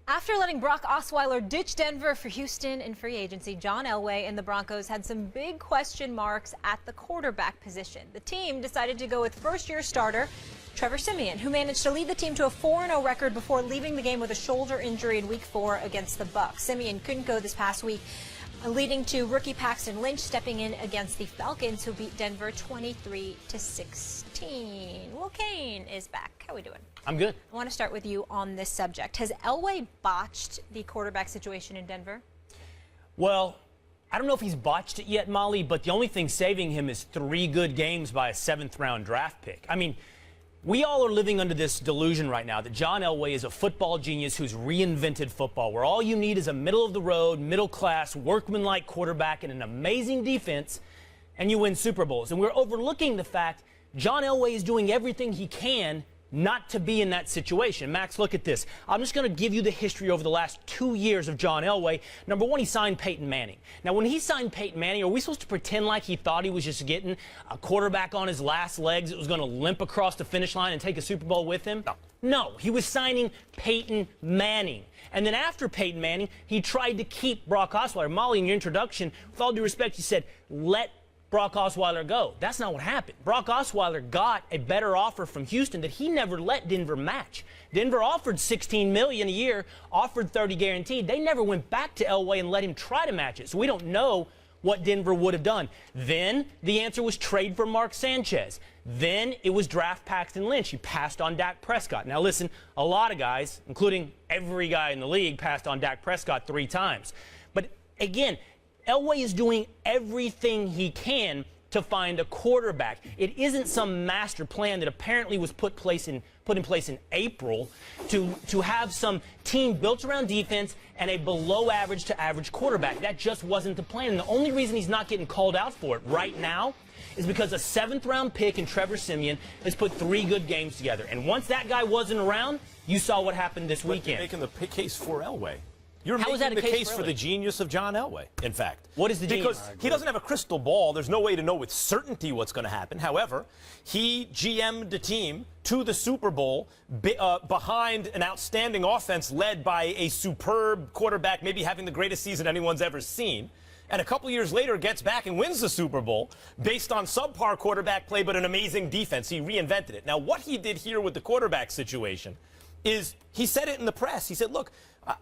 After letting Brock Osweiler ditch Denver for Houston in free agency, John Elway and the Broncos had some big question marks at the quarterback position. The team decided to go with first-year starter Trevor Siemian, who managed to lead the team to a 4-0 record before leaving the game with a shoulder injury in Week 4 against the Bucs. Siemian couldn't go this past week, leading to rookie Paxton Lynch stepping in against the Falcons, who beat Denver 23-16. Will Kane is back. How are we doing? I'm good. I want to start with you on this subject. Has Elway botched the quarterback situation in Denver? Well, I don't know if he's botched it yet, Molly, but the only thing saving him is 3 good games by a 7th-round draft pick. I mean, we all are living under this delusion right now that John Elway is a football genius who's reinvented football, where all you need is a middle-of-the-road, middle-class, workmanlike quarterback and an amazing defense, and you win Super Bowls. And we're overlooking the fact John Elway is doing everything he can not to be in that situation. Max, look at this. I'm just going to give you the history over the last 2 years of John Elway. Number one, he signed Peyton Manning. Now, when he signed Peyton Manning, are we supposed to pretend like he thought he was just getting a quarterback on his last legs that was going to limp across the finish line and take a Super Bowl with him? No, he was signing Peyton Manning. And then after Peyton Manning, he tried to keep Brock Osweiler. Molly, in your introduction, with all due respect, you said, let Brock Osweiler go. That's not what happened. Brock Osweiler got a better offer from Houston that he never let Denver match. Denver offered $16 million a year, offered $30 guaranteed. They never went back to Elway and let him try to match it. So we don't know what Denver would have done. Then the answer was trade for Mark Sanchez. Then it was draft Paxton Lynch. He passed on Dak Prescott. Now listen, a lot of guys, including every guy in the league, passed on Dak Prescott 3 times. But again, Elway is doing everything he can to find a quarterback. It isn't some master plan that apparently was put in place in April to have some team built around defense and a below average to average quarterback. That just wasn't the plan. And the only reason he's not getting called out for it right now is because a 7th-round pick in Trevor Siemian has put 3 good games together. And once that guy wasn't around, you saw what happened this weekend. You're making the case for Elway. You're How making is that a the case for the genius of John Elway, in fact. What is the genius? Because he doesn't have a crystal ball. There's no way to know with certainty what's going to happen. However, he GM'd the team to the Super Bowl behind an outstanding offense led by a superb quarterback, maybe having the greatest season anyone's ever seen. And a couple years later gets back and wins the Super Bowl based on subpar quarterback play but an amazing defense. He reinvented it. Now, what he did here with the quarterback situation is he said it in the press. He said, look,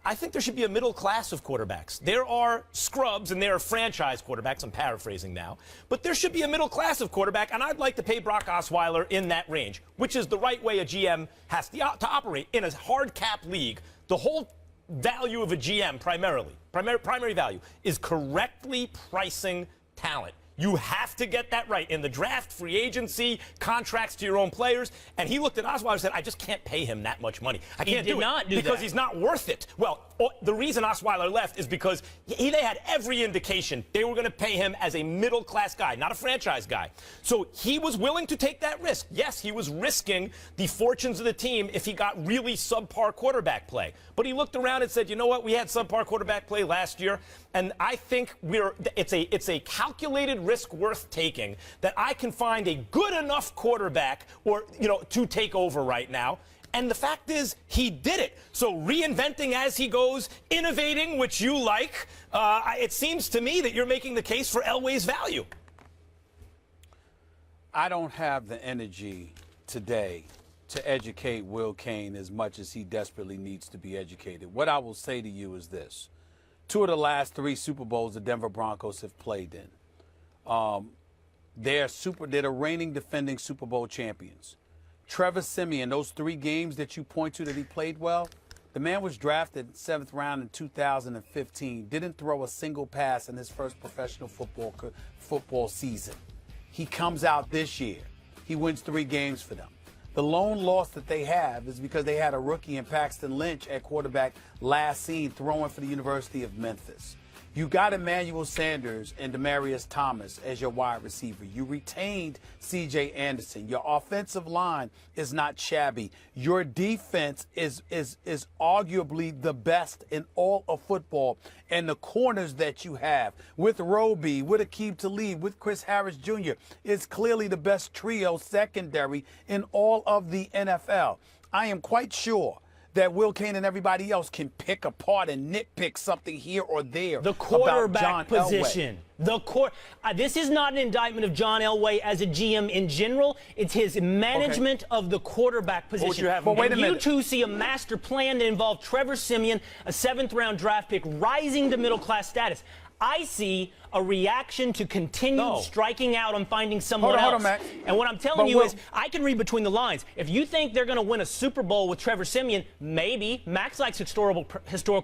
I think there should be a middle class of quarterbacks. There are scrubs and there are franchise quarterbacks. I'm paraphrasing now. But there should be a middle class of quarterback, and I'd like to pay Brock Osweiler in that range, which is the right way a GM has to operate in a hard cap league. The whole value of a GM primary value is correctly pricing talent. You have to get that right in the draft, free agency, contracts to your own players. And he looked at Osweiler and said, I just can't pay him that much money. I can't do it because he's not worth it. Well, the reason Osweiler left is because they had every indication they were going to pay him as a middle-class guy, not a franchise guy. So he was willing to take that risk. Yes, he was risking the fortunes of the team if he got really subpar quarterback play. But he looked around and said, you know what, we had subpar quarterback play last year, and I think it's a calculated risk worth taking that I can find a good enough quarterback to take over right now. And the fact is, he did it. So reinventing as he goes, innovating, which you like, it seems to me that you're making the case for Elway's value. I don't have the energy today to educate Will Kane as much as he desperately needs to be educated. What I will say to you is this. 2 of the last 3 Super Bowls the Denver Broncos have played in. They're the reigning defending Super Bowl champions. Trevor Siemian, those 3 games that you point to that he played well, the man was drafted 7th round in 2015, didn't throw a single pass in his first professional football season. He comes out this year. He wins 3 games for them. The lone loss that they have is because they had a rookie in Paxton Lynch at quarterback last seen throwing for the University of Memphis. You got Emmanuel Sanders and Demaryius Thomas as your wide receiver. You retained C.J. Anderson. Your offensive line is not shabby. Your defense is arguably the best in all of football. And the corners that you have with Roby, with Aqib Talib, with Chris Harris Jr. is clearly the best trio secondary in all of the NFL. I am quite sure that Will Kane and everybody else can pick apart and nitpick something here or there. The quarterback position. This is not an indictment of John Elway as a GM in general. It's his management of the quarterback position. But wait a minute. You two see a master plan that involved Trevor Siemian, a 7th-round draft pick, rising to middle-class status. I see a reaction to continued striking out on finding someone else. Hold on, Max. And what I'm telling you is, I can read between the lines. If you think they're going to win a Super Bowl with Trevor Siemian, maybe. Max likes historical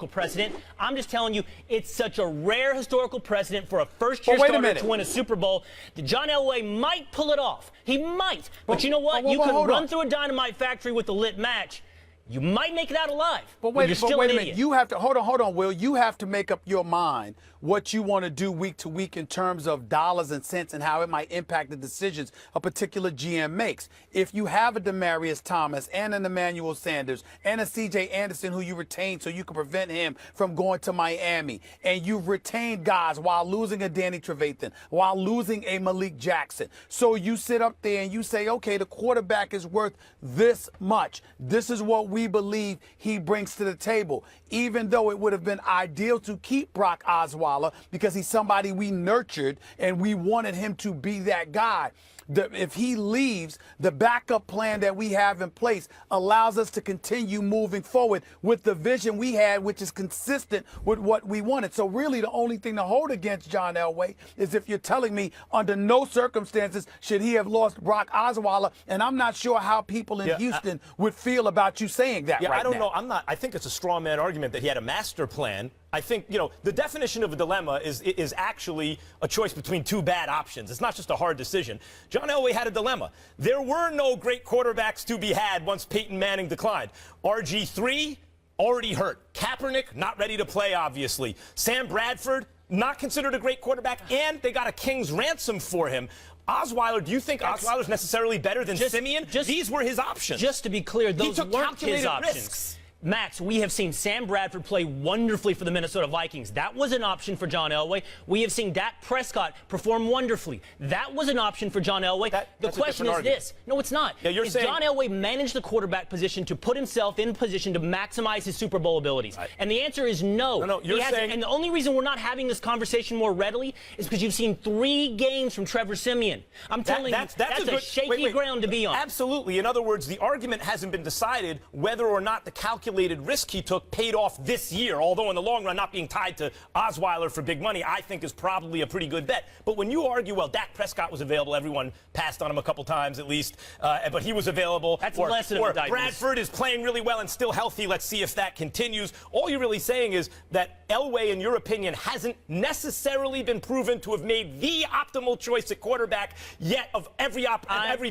precedent. I'm just telling you, it's such a rare historical precedent for a first-year starter to win a Super Bowl that John Elway might pull it off. He might. But you know what? You can run through a dynamite factory with a lit match. You might make it out alive. But wait, you're still wait a an minute. idiot. You have to hold on, Will. You have to make up your mind what you want to do week to week in terms of dollars and cents and how it might impact the decisions a particular GM makes. If you have a Demaryius Thomas and an Emmanuel Sanders and a C.J. Anderson who you retain so you can prevent him from going to Miami, and you've retained guys while losing a Danny Trevathan, while losing a Malik Jackson, so you sit up there and you say, okay, the quarterback is worth this much. This is what we believe he brings to the table, even though it would have been ideal to keep Brock Osweiler because he's somebody we nurtured and we wanted him to be that guy. If he leaves, the backup plan that we have in place allows us to continue moving forward with the vision we had, which is consistent with what we wanted. So really the only thing to hold against John Elway is if you're telling me under no circumstances should he have lost Brock Osweiler, and I'm not sure how people in Houston would feel about you saying that right now. I don't know. I think it's a straw man argument that he had a master plan. I think, the definition of a dilemma is actually a choice between two bad options. It's not just a hard decision. John Elway had a dilemma. There were no great quarterbacks to be had once Peyton Manning declined. RG3, already hurt. Kaepernick, not ready to play, obviously. Sam Bradford, not considered a great quarterback, and they got a king's ransom for him. Osweiler, do you think Osweiler's necessarily better than Siemian? These were his options. Just to be clear, those weren't his options. Risks. Max, we have seen Sam Bradford play wonderfully for the Minnesota Vikings. That was an option for John Elway. We have seen Dak Prescott perform wonderfully. That was an option for John Elway. The question is this. No, it's not. Yeah, you're saying John Elway managed the quarterback position to put himself in position to maximize his Super Bowl abilities? Right. And the answer is no. No, you're saying... And the only reason we're not having this conversation more readily is because you've seen 3 games from Trevor Siemian. I'm telling you, that's a shaky ground to be on. Absolutely. In other words, the argument hasn't been decided whether or not the calculated risk he took paid off this year, although in the long run, not being tied to Osweiler for big money, I think is probably a pretty good bet. But when you argue, well, Dak Prescott was available, everyone passed on him a couple times at least, but he was available. That's less than a Bradford is playing really well and still healthy. Let's see if that continues. All you're really saying is that Elway, in your opinion, hasn't necessarily been proven to have made the optimal choice at quarterback yet of every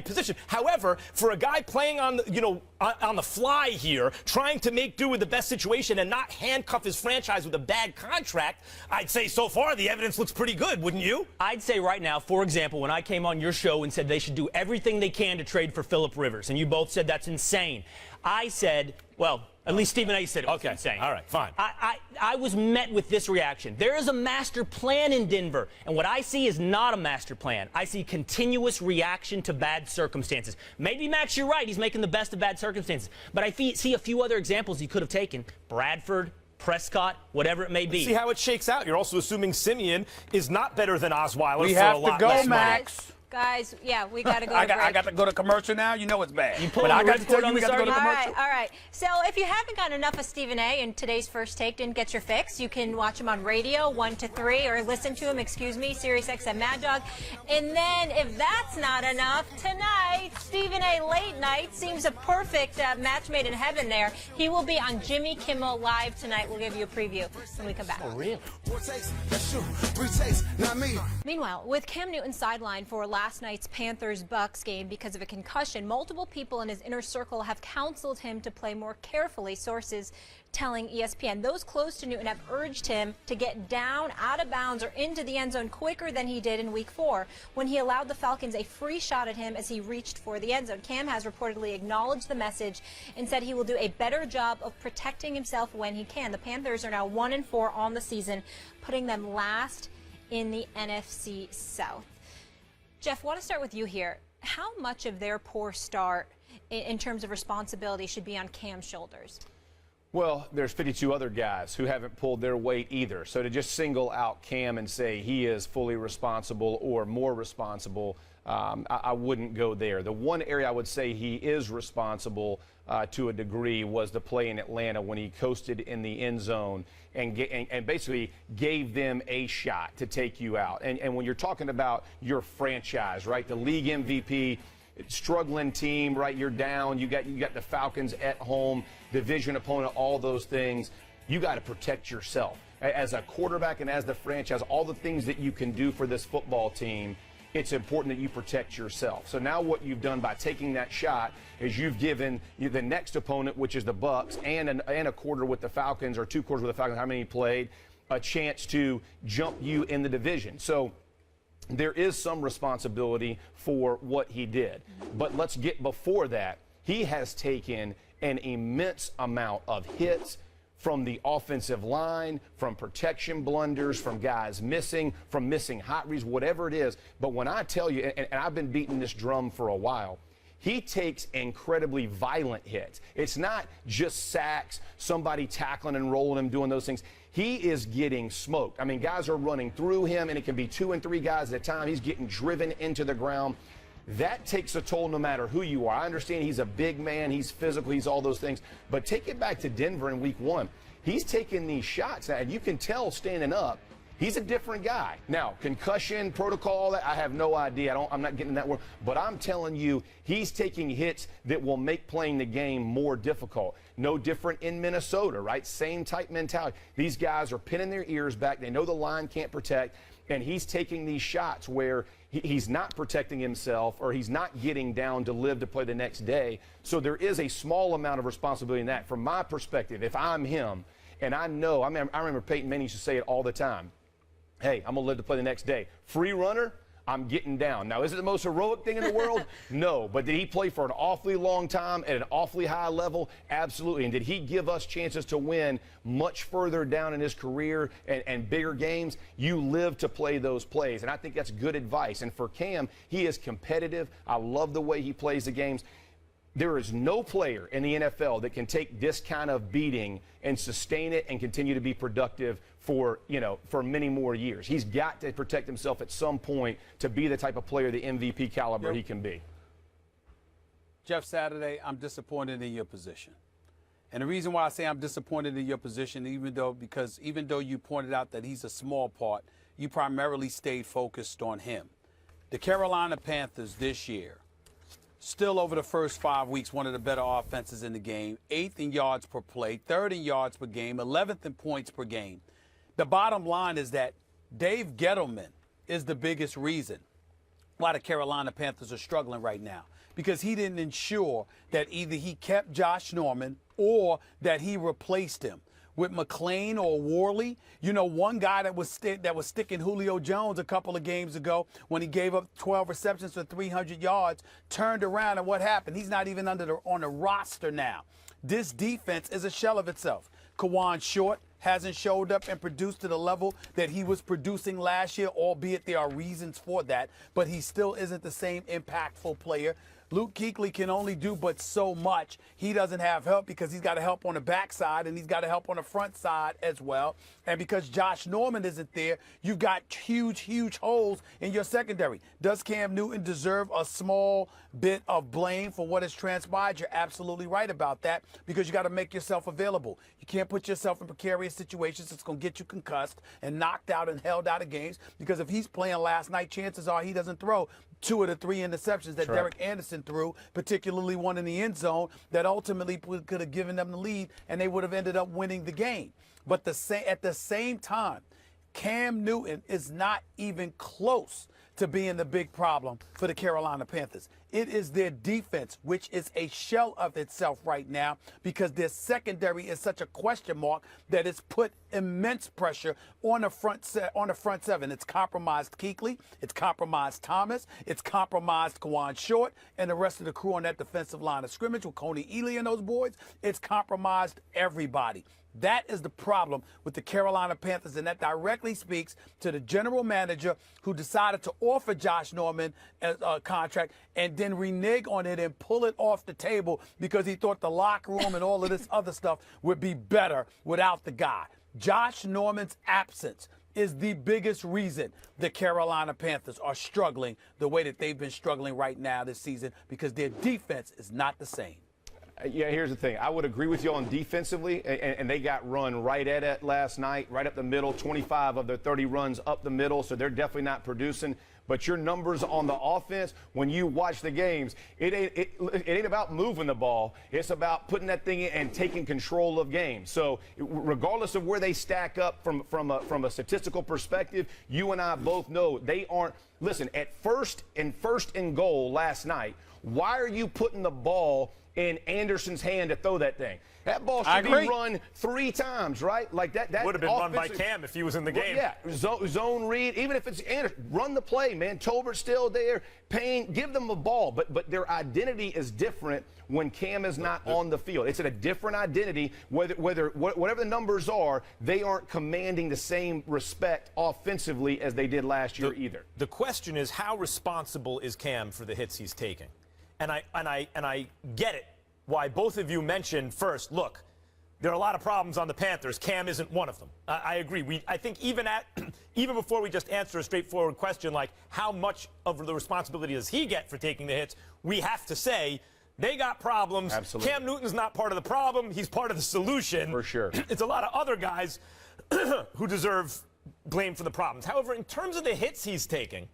position. However, for a guy playing on the fly here, trying to make do with the best situation and not handcuff his franchise with a bad contract, I'd say so far the evidence looks pretty good, wouldn't you? I'd say right now, for example, when I came on your show and said they should do everything they can to trade for Phillip Rivers, and you both said that's insane, I said, well, at least Stephen A. said it was insane. All right, fine. I was met with this reaction. There is a master plan in Denver, and what I see is not a master plan. I see continuous reaction to bad circumstances. Maybe, Max, you're right. He's making the best of bad circumstances. But I see a few other examples he could have taken. Bradford, Prescott, whatever it may be. See how it shakes out. You're also assuming Siemian is not better than Osweiler we for have a lot to go, less Max. money. Guys, yeah, we got to go to break. I got to go to commercial now. You know it's bad. You pulling the ripcord on this argument? All right. So if you haven't gotten enough of Stephen A. and today's First Take didn't get your fix, you can watch him on radio 1 to 3 or listen to him, Sirius XM Mad Dog. And then if that's not enough, tonight, Stephen A. Late Night seems a perfect match made in heaven there. He will be on Jimmy Kimmel Live tonight. We'll give you a preview when we come back. Oh, really? Meanwhile, with Cam Newton sidelined for last night's Panthers-Bucks game because of a concussion, multiple people in his inner circle have counseled him to play more carefully, sources telling ESPN. Those close to Newton have urged him to get down, out of bounds, or into the end zone quicker than he did in Week 4 when he allowed the Falcons a free shot at him as he reached for the end zone. Cam has reportedly acknowledged the message and said he will do a better job of protecting himself when he can. The Panthers are now 1-4 on the season, putting them last in the NFC South. Jeff, I want to start with you here. How much of their poor start in terms of responsibility should be on Cam's shoulders? Well, there's 52 other guys who haven't pulled their weight either. So to just single out Cam and say he is fully responsible or more responsible, I wouldn't go there. The one area I would say he is responsible to a degree was the play in Atlanta when he coasted in the end zone and basically gave them a shot to take you out. And when you're talking about your franchise, right, the league MVP, struggling team, right, you're down, you got the Falcons at home, division opponent, all those things, you got to protect yourself. As a quarterback and as the franchise, all the things that you can do for this football team, it's important that you protect yourself. So now what you've done by taking that shot is you've given the next opponent, which is the Bucs, and a quarter with the Falcons, or 2 quarters with the Falcons, how many he played, a chance to jump you in the division. So there is some responsibility for what he did. But let's get before that. He has taken an immense amount of hits from the offensive line, from protection blunders, from guys missing, from missing hot reads, whatever it is. But when I tell you, and I've been beating this drum for a while, he takes incredibly violent hits. It's not just sacks, somebody tackling and rolling him, doing those things. He is getting smoked. I mean, guys are running through him, and it can be 2 and 3 guys at a time. He's getting driven into the ground. That takes a toll no matter who you are. I understand he's a big man, he's physical, he's all those things. But take it back to Denver in week 1. He's taking these shots, and you can tell standing up, he's a different guy. Now, concussion, protocol, I have no idea. I'm not getting that word. But I'm telling you, he's taking hits that will make playing the game more difficult. No different in Minnesota, right? Same type mentality. These guys are pinning their ears back. They know the line can't protect. And he's taking these shots where he's not protecting himself, or he's not getting down to live to play the next day. So there is a small amount of responsibility in that. From my perspective, if I'm him, and I know, I remember Peyton Manning used to say it all the time. Hey, I'm going to live to play the next day. Free runner, I'm getting down. Now, is it the most heroic thing in the world? No. But did he play for an awfully long time at an awfully high level? Absolutely. And did he give us chances to win much further down in his career and bigger games? You live to play those plays. And I think that's good advice. And for Cam, he is competitive. I love the way he plays the games. There is no player in the NFL that can take this kind of beating and sustain it and continue to be productive for many more years. He's got to protect himself at some point to be the type of player, the MVP caliber he can be. Jeff Saturday, I'm disappointed in your position. And the reason why I say I'm disappointed in your position, even though you pointed out that he's a small part, you primarily stayed focused on him. The Carolina Panthers this year, still over the first 5 weeks, one of the better offenses in the game, 8th in yards per play, 3rd in yards per game, 11th in points per game. The bottom line is that Dave Gettleman is the biggest reason why the Carolina Panthers are struggling right now, because he didn't ensure that either he kept Josh Norman or that he replaced him with McClain or Worley. You know, one guy that was sticking Julio Jones a couple of games ago when he gave up 12 receptions for 300 yards, turned around, and what happened? He's not even on the roster now. This defense is a shell of itself. Kawan Short hasn't showed up and produced to the level that he was producing last year, albeit there are reasons for that, but he still isn't the same impactful player. Luke Kuechly can only do but so much. He doesn't have help because he's got to help on the backside and he's got to help on the front side as well. And because Josh Norman isn't there, you've got huge, huge holes in your secondary. Does Cam Newton deserve a small bit of blame for what has transpired? You're absolutely right about that, because you got to make yourself available. You can't put yourself in precarious situations. It's going to get you concussed and knocked out and held out of games, because if he's playing last night, chances are he doesn't throw 2 of the 3 interceptions that Derek Anderson threw, particularly one in the end zone that ultimately could have given them the lead and they would have ended up winning the game. But at the same time, Cam Newton is not even close to being the big problem for the Carolina Panthers. It is their defense, which is a shell of itself right now, because their secondary is such a question mark that it's put immense pressure on the front seven. It's compromised Kuechly, it's compromised Thomas, it's compromised Kawan Short, and the rest of the crew on that defensive line of scrimmage with Coney Ealy and those boys. It's compromised everybody. That is the problem with the Carolina Panthers, and that directly speaks to the general manager who decided to offer Josh Norman a contract and then renege on it and pull it off the table because he thought the locker room and all of this other stuff would be better without the guy. Josh Norman's absence is the biggest reason the Carolina Panthers are struggling the way that they've been struggling right now this season because their defense is not the same. Yeah, here's the thing. I would agree with you on defensively, and they got run right at it last night, right up the middle, 25 of their 30 runs up the middle, so they're definitely not producing. But your numbers on the offense, when you watch the games, it ain't about moving the ball. It's about putting that thing in and taking control of games. So regardless of where they stack up from a statistical perspective, you and I both know they aren't. Listen, at first and goal last night, why are you putting the ball in Anderson's hand to throw that thing? That ball should be run 3 times, right? Like that would have been run by Cam if he was in the game. Yeah, zone read. Even if it's Anderson, run the play, man. Tolbert's still there. Payne, give them the ball. But their identity is different when Cam is not on the field. It's a different identity. Whatever the numbers are, they aren't commanding the same respect offensively as they did last year either. The question is, how responsible is Cam for the hits he's taking? And I get it. Why both of you mentioned first, look, there are a lot of problems on the Panthers. Cam isn't one of them. I agree. I think even before we just answer a straightforward question like how much of the responsibility does he get for taking the hits, we have to say they got problems. Absolutely. Cam Newton's not part of the problem. He's part of the solution. For sure. It's a lot of other guys who deserve blame for the problems. However, in terms of the hits he's taking,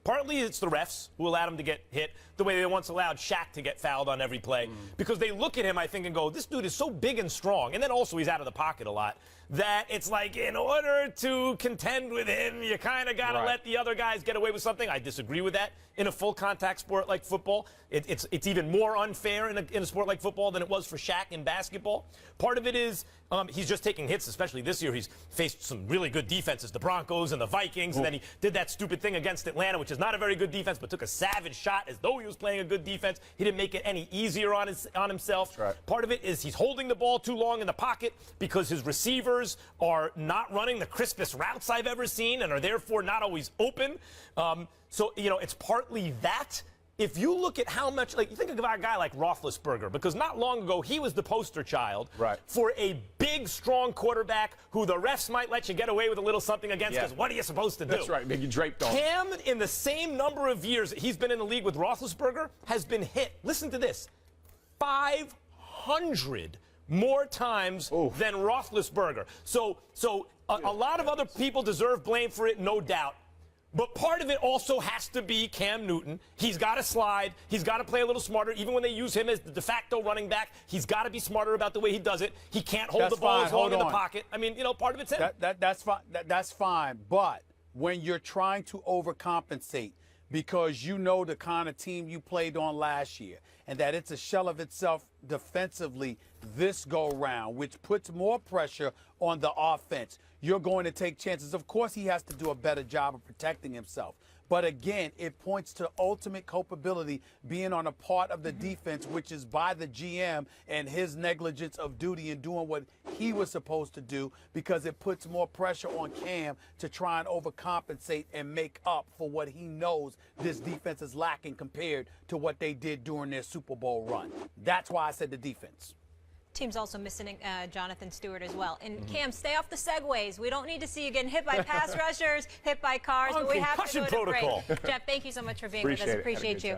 partly it's the refs who allowed him to get hit the way they once allowed Shaq to get fouled on every play because they look at him, I think, and go, this dude is so big and strong. And then also he's out of the pocket a lot that it's like in order to contend with him, you kind of got to let the other guys get away with something. I disagree with that. In a full contact sport like football, it's even more unfair in a sport like football than it was for Shaq in basketball. Part of it is he's just taking hits, especially this year. He's faced some really good defenses, the Broncos and the Vikings, and then he did that stupid thing against Atlanta, which is not a very good defense, but took a savage shot as though he was playing a good defense. He didn't make it any easier on himself. That's right. Part of it is he's holding the ball too long in the pocket because his receivers are not running the crispest routes I've ever seen and are therefore not always open. So, it's partly that. If you look at how much, like, you think of a guy like Roethlisberger, because not long ago he was the poster child for a big, strong quarterback who the refs might let you get away with a little something against because what are you supposed to do? That's right, you draped on. Cam, in the same number of years that he's been in the league with Roethlisberger, has been hit, listen to this, 500 more times than Roethlisberger. So a lot of other people deserve blame for it, no doubt. But part of it also has to be Cam Newton. He's got to slide. He's got to play a little smarter. Even when they use him as the de facto running back, he's got to be smarter about the way he does it. He can't hold the ball as long in the pocket. I mean, part of it's him. That's fine. That's fine. But when you're trying to overcompensate because you know the kind of team you played on last year and that it's a shell of itself defensively this go round, which puts more pressure on the offense, you're going to take chances. Of course, he has to do a better job of protecting himself. But again, it points to ultimate culpability being on a part of the defense, which is by the GM and his negligence of duty in doing what he was supposed to do, because it puts more pressure on Cam to try and overcompensate and make up for what he knows this defense is lacking compared to what they did during their Super Bowl run. That's why I said the defense. Team's also missing Jonathan Stewart as well. And Cam, stay off the segues. We don't need to see you getting hit by pass rushers, hit by cars, but we have to go to break. Jeff, thank you so much for being with us. Appreciate you.